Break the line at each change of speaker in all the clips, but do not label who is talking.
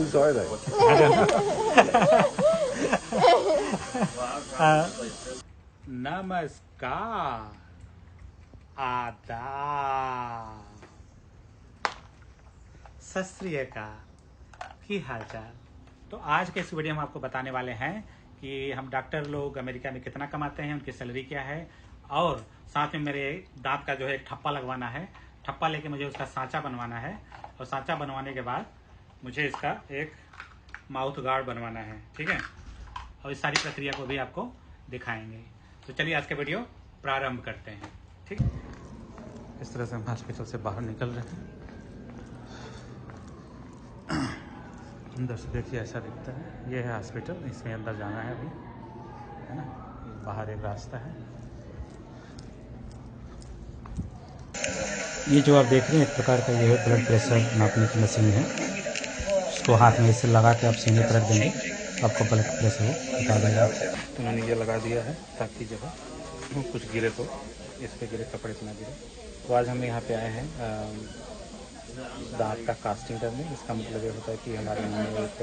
Whose are they?
नमस्कार, आदाब, सत श्री अकाल, की हालचाल। तो आज के इस वीडियो में आपको बताने वाले हैं कि हम डॉक्टर लोग अमेरिका में कितना कमाते हैं, उनकी सैलरी क्या है, और साथ में मेरे दांत का जो है ठप्पा लगवाना है। ठप्पा लेके मुझे उसका सांचा बनवाना है, और सांचा बनवाने के बाद मुझे इसका एक माउथ गार्ड बनवाना है। ठीक है, और इस सारी प्रक्रिया को भी आपको दिखाएंगे। तो चलिए आज का वीडियो प्रारंभ करते हैं। ठीक, इस तरह से हम हॉस्पिटल से बाहर निकल रहे हैं। अंदर से देखिए ऐसा दिखता है, ये है हॉस्पिटल, इसमें अंदर जाना है अभी, है ना। बाहर एक रास्ता है। ये जो आप देख रहे हैं एक प्रकार का ये है ब्लड प्रेशर नापने की मशीन है। इसको हाथ में इसे लगा के आप सीने पर रख देंगे, आपको ब्लड प्रेशर वो बता देगा। तो मैंने ये लगा दिया है ताकि जो है कुछ गिरे तो इस पे गिरे, कपड़े से ना गिरे। तो आज हम यहाँ पे आए हैं दांत का कास्टिंग करने। इसका मतलब ये होता है कि हमारे मुंह में एक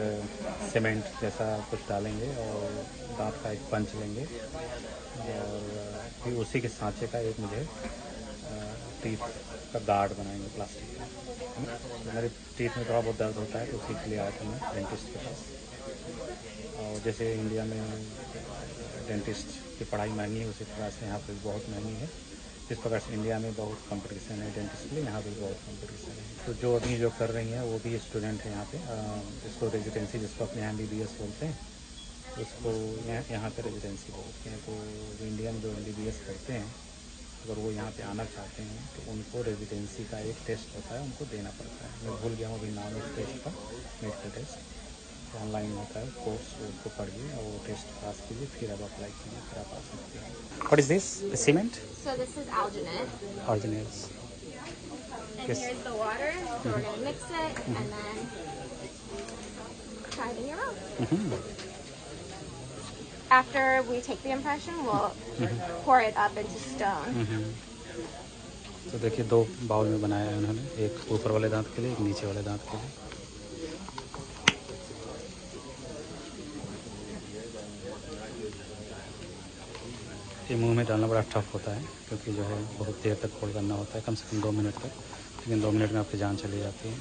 सीमेंट जैसा कुछ डालेंगे और दांत का एक पंच लेंगे, और फिर उसी के सांचे का एक मुझे टीथ का गार्ड बनाएंगे प्लास्टिक का। मेरे टीथ में थोड़ा बहुत दर्द होता है, तो उसी के लिए आया था मैं डेंटिस्ट के पास। और जैसे इंडिया में डेंटिस्ट की पढ़ाई महंगी है, उसी प्रकार से यहाँ पर बहुत महंगी है। जिस प्रकार से इंडिया में बहुत कंपटीशन है डेंटिस्ट के लिए, यहाँ पे बहुत कंपटीशन है। तो जो अभी जो कर रही हैं वो भी स्टूडेंट है यहाँ पे, इसको रेजिडेंसी, जिसको अपने यहाँ MBBS बोलते हैं, उसको यहाँ पे रेजिडेंसी बोलते हैं। तो इंडियन जो MBBS करते हैं, अगर वो यहाँ पे आना चाहते हैं तो उनको रेजिडेंसी का एक टेस्ट होता है, उनको देना पड़ता है। मैं भूल गया हूँ अभी नाम उस टेस्ट का, मेडिकल टेस्ट ऑनलाइन होता है कोर्स, उसको पढ़िए और वो टेस्ट पास कीजिए, फिर आप अप्लाई कीजिए, फिर आप आ सकते हैं। What is this? The cement?
So this is alginate.
Alginates.
And
Yes.
here's the water. So we're going to mix it and then try it in your mouth. After we take the impression, we'll pour it up into stone.
तो देखिए दो bowl में बनाया है उन्होंने, एक ऊपर वाले दांत के लिए, एक नीचे वाले दांत के लिए। ये मुंह में डालना बड़ा टफ होता है, क्योंकि जो है बहुत देर तक होल्ड करना होता है, कम से कम 2 मिनट तक। लेकिन 2 मिनट में आपकी जान चली जाती है।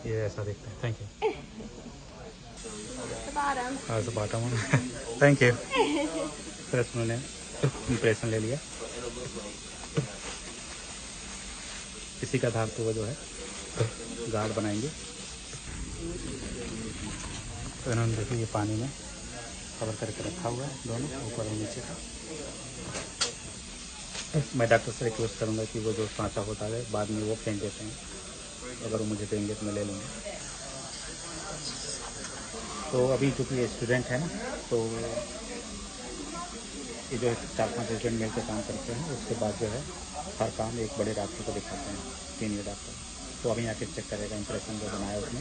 ये ऐसा दिखता है। Thank you.
The bottom.
Bottom thank you. फिर उन्होंने इम्प्रेशन ले लिया, इसी का आधार पे वो जो है गार्ड बनाएंगे। तो इन्होंने देखिए ये पानी में कवर करके रखा हुआ है, दोनों ऊपर और नीचे का। मैं डॉक्टर से रिक्वेस्ट करूँगा कि वो जो सांचा होता है बाद में वो फेंक देते हैं, अगर वो मुझे देंगे तो मैं ले लूँगा। तो अभी चूँकि ये स्टूडेंट है ना, तो ये जो 4-5 स्टूडेंट मिल के काम करते हैं, उसके बाद जो है हर काम एक बड़े डॉक्टर को दिखाते हैं, सीनियर डॉक्टर। तो अभी आके चेक करेगा इंप्रेशन जो बनाया उसने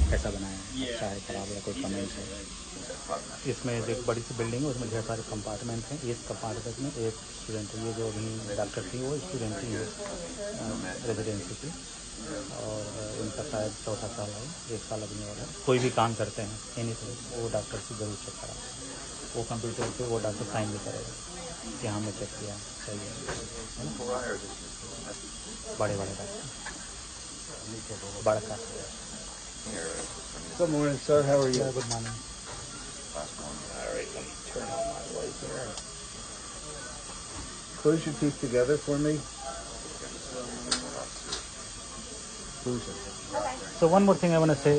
कैसा बनाया है, अच्छा है, खराब है, कोई कमेंट है। इसमें एक बड़ी सी बिल्डिंग है, उसमें ढेर सारे कंपार्टमेंट हैं। इस कंपार्टमेंट में एक स्टूडेंट है, ये जो अभी डॉक्टर थी वो स्टूडेंट ही है रेजिडेंसी की, और इनका शायद 4था साल है, 1 साल लगने वाला है। कोई भी काम करते हैं एनीथिंग, वो डॉक्टर से ज़रूर चेक कराते हैं। वो कंप्यूटर पे वो डॉक्टर साइन भी करेगा कि हाँ मैं चेक किया, सही है ना। बड़े डॉक्टर बड़का।
Good morning, sir. How are you?
Good morning. All right, let me turn on my light here.
Close your teeth together for me. Close them.
So one more thing I want to say,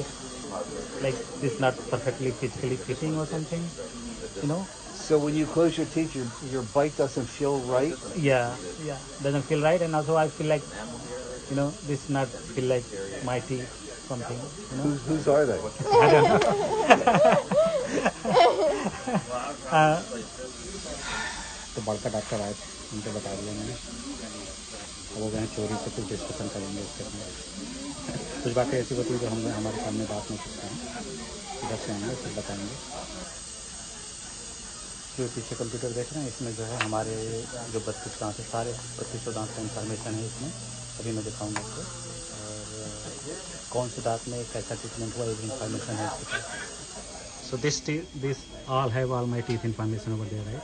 like this not perfectly physically fitting or something, you know.
So when you close your teeth, your bite doesn't feel right.
Yeah, doesn't feel right, and also I feel like, you know, this not feel like my teeth something, you know.
Whose are they?
I don't know. तो बड़का doctor आए थे, उनको बता दिया मैंने। वो गए चोरी से कुछ डिस्कशन करेंगे उसके साथ। कुछ बातें ऐसी होती है जो हम हमारे सामने बात नहीं सकते हैं, इधर से आएंगे फिर बताएंगे। जो पीछे कंप्यूटर देख रहे हैं इसमें जो है हमारे जो 32 दांत है, सारे 32 दांत का इंफॉर्मेशन है इसमें, अभी मैं दिखाऊंगा आपको। और कौन से दांत में कैसा ट्रीटमेंट हुआ ये भी इंफॉर्मेशन है इसके पास। So this all have all my teeth information over there, right?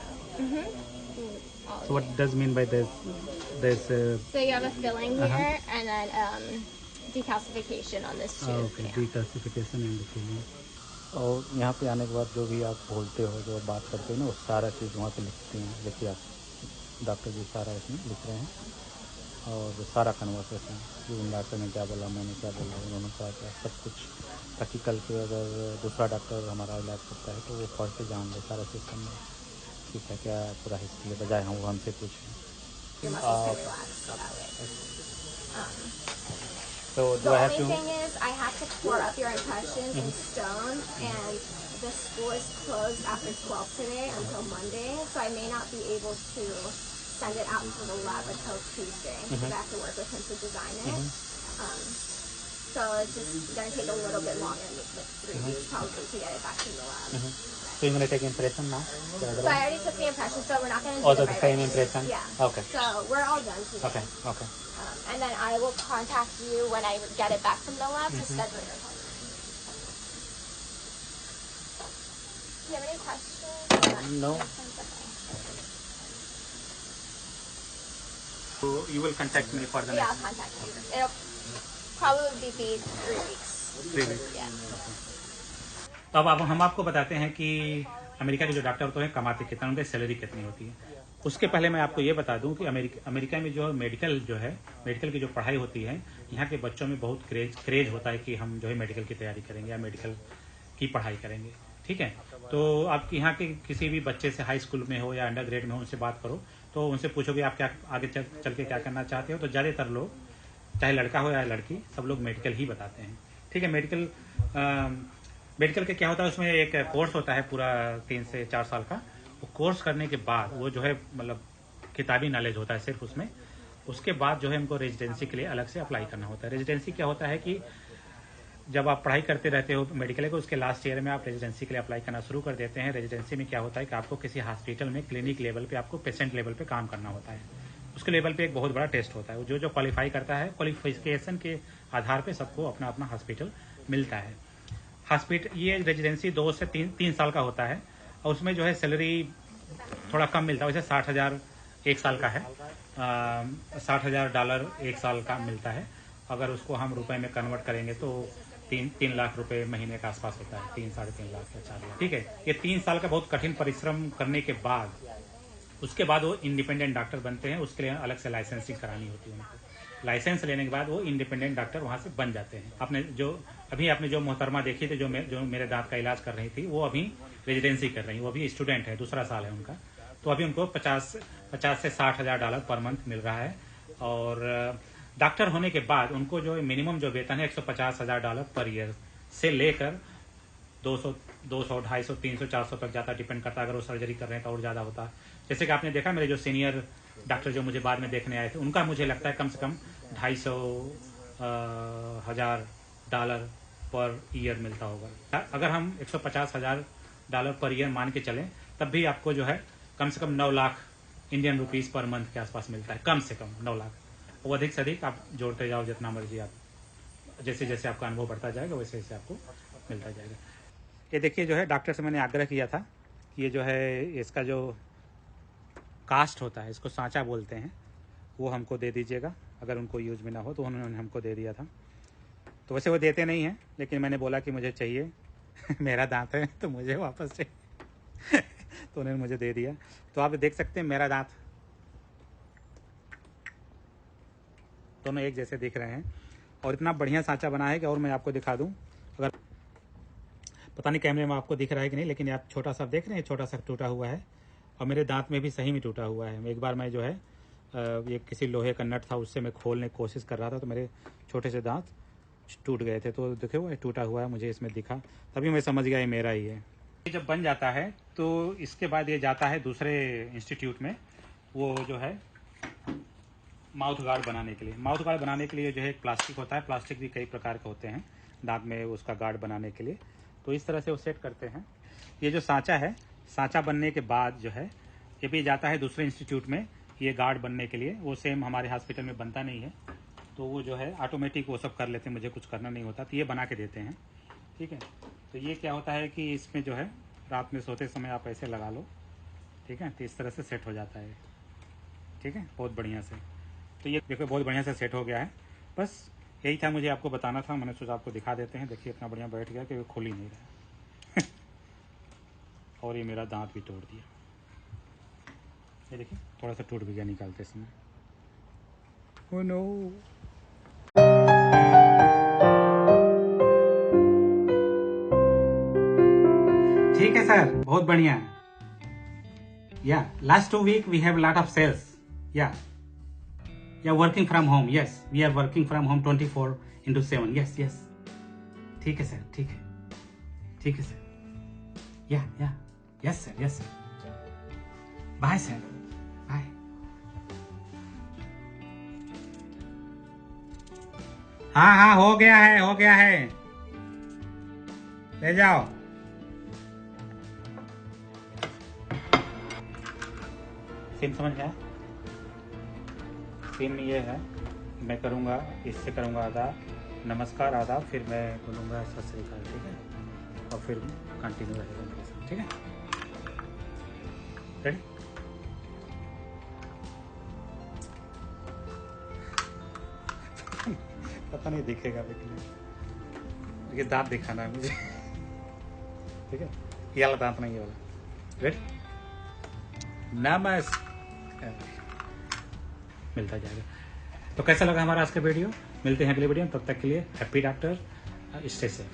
So what does mean by this?
So you have a filling here and then decalcification on this tooth.
Okay, decalcification and the filling. और यहाँ पे आने के बाद जो भी आप बोलते हो, जो बात करते हो ना, वो सारा चीज़ वहाँ पे लिखते हैं। देखिए आप डॉक्टर जी सारा इसमें लिख रहे हैं और सारा कन्वर्सेशन जो उन डॉक्टर ने क्या बोला, मैंने क्या बोला, उन्होंने क्या क्या, सब कुछ, ताकि कल के अगर दूसरा डॉक्टर हमारा इलाज करता है तो वो पढ़ के जान ले सारा सिस्टम में कि क्या क्या पूरा हिस्ट्री, बजाय हम वो हमसे पूछें। So
The only thing is I have to pour up your impressions in stone, and the school is closed after 12 today until Monday, so I may not be able to send it out to the lab until Tuesday, because I have to work with him to design it. So it's just going to take a little bit longer, like 3 weeks probably, to get it back to the lab.
So you're going to take impression now?
So I already took the impression, so we're not going to do
Also
it
the
right
same
away.
impression?
Yeah.
Okay.
So we're all done today.
Okay, okay.
And then I will contact you when I get it back from the lab to schedule your appointment. Do you have any questions?
No. So you will contact me for the
Yeah, I'll
next
contact you. It'll probably be 3 weeks.
3 weeks.
Yeah.
तो अब हम आपको बताते हैं कि America के जो doctor होते हैं कमाते कितना, उनकी सैलरी कितनी होती है। उसके पहले मैं आपको ये बता दूं कि अमेरिका में जो मेडिकल की जो पढ़ाई होती है, यहाँ के बच्चों में बहुत क्रेज होता है कि हम जो है मेडिकल की तैयारी करेंगे या मेडिकल की पढ़ाई करेंगे। ठीक है, तो आप यहाँ के किसी भी बच्चे से हाई स्कूल में हो या अंडर ग्रेड में हो, उनसे बात करो तो उनसे पूछोगे आप क्या आगे चल के क्या करना चाहते हो, तो ज़्यादातर लोग, चाहे लड़का हो या लड़की, सब लोग मेडिकल ही बताते हैं। ठीक है, मेडिकल के क्या होता है, उसमें एक कोर्स होता है पूरा 3 से 4 साल का। वो कोर्स करने के बाद वो जो है मतलब किताबी नॉलेज होता है सिर्फ उसमें। उसके बाद जो है हमको रेजिडेंसी के लिए अलग से अप्लाई करना होता है। रेजिडेंसी क्या होता है कि जब आप पढ़ाई करते रहते हो मेडिकल को, उसके लास्ट ईयर में आप रेजिडेंसी के लिए अप्लाई करना शुरू कर देते हैं। रेजिडेंसी में क्या होता है कि आपको किसी हॉस्पिटल में क्लिनिक लेवल पे, आपको पेशेंट लेवल पे काम करना होता है। उसके लेवल पे एक बहुत बड़ा टेस्ट होता है। जो क्वालिफाई करता है, क्वालिफिकेशन के आधार पे सबको अपना अपना हॉस्पिटल मिलता है। ये रेजिडेंसी 2 से 3 साल का होता है और उसमें जो है सैलरी थोड़ा कम मिलता है। वैसे $60,000 एक साल का है, $60,000 एक साल का मिलता है। अगर उसको हम रुपए में कन्वर्ट करेंगे तो 3 लाख रुपए महीने के आसपास होता है, 3 साढ़े 3 लाख या 4 लाख। ठीक है, ये 3 साल का बहुत कठिन परिश्रम करने के बाद उसके बाद वो इंडिपेंडेंट डॉक्टर बनते हैं। उसके लिए अलग से लाइसेंसिंग करानी होती है उनको। लाइसेंस लेने के बाद वो इंडिपेंडेंट डॉक्टर वहां से बन जाते हैं। आपने जो मोहतरमा देखी थी जो मेरे दांत का इलाज कर रही थी, वो अभी रेजिडेंसी कर रही है, वो अभी स्टूडेंट है, दूसरा साल है उनका। तो अभी उनको 50 से $60,000 पर मंथ मिल रहा है। और डॉक्टर होने के बाद उनको जो मिनिमम जो वेतन है $150,000 पर ईयर से लेकर 200, 250, 300, 400 तक जाता, डिपेंड करता। अगर वो सर्जरी कर रहे हैं तो और ज्यादा होता। जैसे कि आपने देखा मेरे जो सीनियर डॉक्टर जो मुझे बाद में देखने आए थे, उनका मुझे लगता है कम से कम $250,000 पर ईयर मिलता होगा। अगर हम $150,000 पर ईयर मान के चलें, तब भी आपको जो है कम से कम 9 lakh Indian rupees per month के आसपास मिलता है, कम से कम 9 लाख। वो अधिक से अधिक आप जोड़ते जाओ जितना मर्जी, आप जैसे जैसे आपका अनुभव बढ़ता जाएगा वैसे वैसे आपको मिलता जाएगा। ये देखिए जो है डॉक्टर से मैंने आग्रह किया था कि ये जो है इसका जो कास्ट होता है, इसको सांचा बोलते हैं, वो हमको दे दीजिएगा। अगर उनको यूज में ना हो तो उन्होंने हमको दे दिया था। तो वैसे वो देते नहीं हैं, लेकिन मैंने बोला कि मुझे चाहिए मेरा दांत है तो मुझे वापस चाहिए तो उन्होंने मुझे दे दिया। तो आप देख सकते हैं मेरा दांत दोनों एक जैसे दिख रहे हैं और इतना बढ़िया सांचा बना है कि और मैं आपको दिखा दूं, अगर पता नहीं कैमरे में आपको दिख रहा है कि नहीं, लेकिन आप छोटा सा देख रहे हैं, छोटा सा टूटा हुआ है और मेरे दांत में भी सही में टूटा हुआ है। एक बार मैं जो है ये किसी लोहे का नट था, उससे मैं खोलने की कोशिश कर रहा था तो मेरे छोटे से दांत टूट गए थे। तो देखो वो टूटा हुआ है, मुझे इसमें दिखा, तभी मैं समझ गया ये मेरा ही है। ये जब बन जाता है तो इसके बाद ये जाता है दूसरे इंस्टीट्यूट में वो जो है माउथ गार्ड बनाने के लिए। माउथ गार्ड बनाने के लिए जो है एक प्लास्टिक होता है, प्लास्टिक भी कई प्रकार के होते हैं दांत में उसका गार्ड बनाने के लिए। तो इस तरह से वो सेट करते हैं। ये जो सांचा है, सांचा बनने के बाद जो है ये भी जाता है दूसरे इंस्टीट्यूट में ये गार्ड बनने के लिए। वो सेम हमारे हॉस्पिटल में बनता नहीं है, तो वो जो है ऑटोमेटिक वो सब कर लेते हैं, मुझे कुछ करना नहीं होता, तो ये बना के देते हैं। ठीक है, तो ये क्या होता है कि इसमें जो है रात में सोते समय आप ऐसे लगा लो, ठीक है, तो इस तरह से सेट हो जाता है। ठीक है, बहुत बढ़िया से। तो ये देखो बहुत बढ़िया से सेट हो गया है। बस यही था, मुझे आपको बताना था, मैंने सोचा आपको दिखा देते हैं। देखिए इतना बढ़िया बैठ गया कि वो खुल ही नहीं रहा और ये मेरा दांत भी तोड़ दिया। ये देखिए थोड़ा सा टूट भी गया निकालते समय। Oh no. ठीक है सर, बहुत बढ़िया है। या last 2 week we have a lot of sales. Yeah, working from home. Yes, we are working from home 24/7. Yes. ठीक है सर, ठीक है sir. Yes sir. Bye sir. Bye. हाँ, हो गया है। ले जाओ। सीन समझ गया? सीन ये है, मैं करूँगा, इससे करूँगा आधा नमस्कार आधा, फिर मैं बोलूँगा सत श्री अकाल, ठीक है, और फिर कंटिन्यू रहेगा मेरे साथ, ठीक है? रेडी? पता नहीं दिखेगा लेकिन ये दांत दिखाना है मुझे। ठीक है, ये वाला दांत नहीं, ये वाला। रेडी? नमस्कार। मिलता जाएगा। तो कैसा लगा हमारा आज का वीडियो? मिलते हैं अगले वीडियो में, तब तक के लिए हैप्पी डॉक्टर, स्टे सेफ।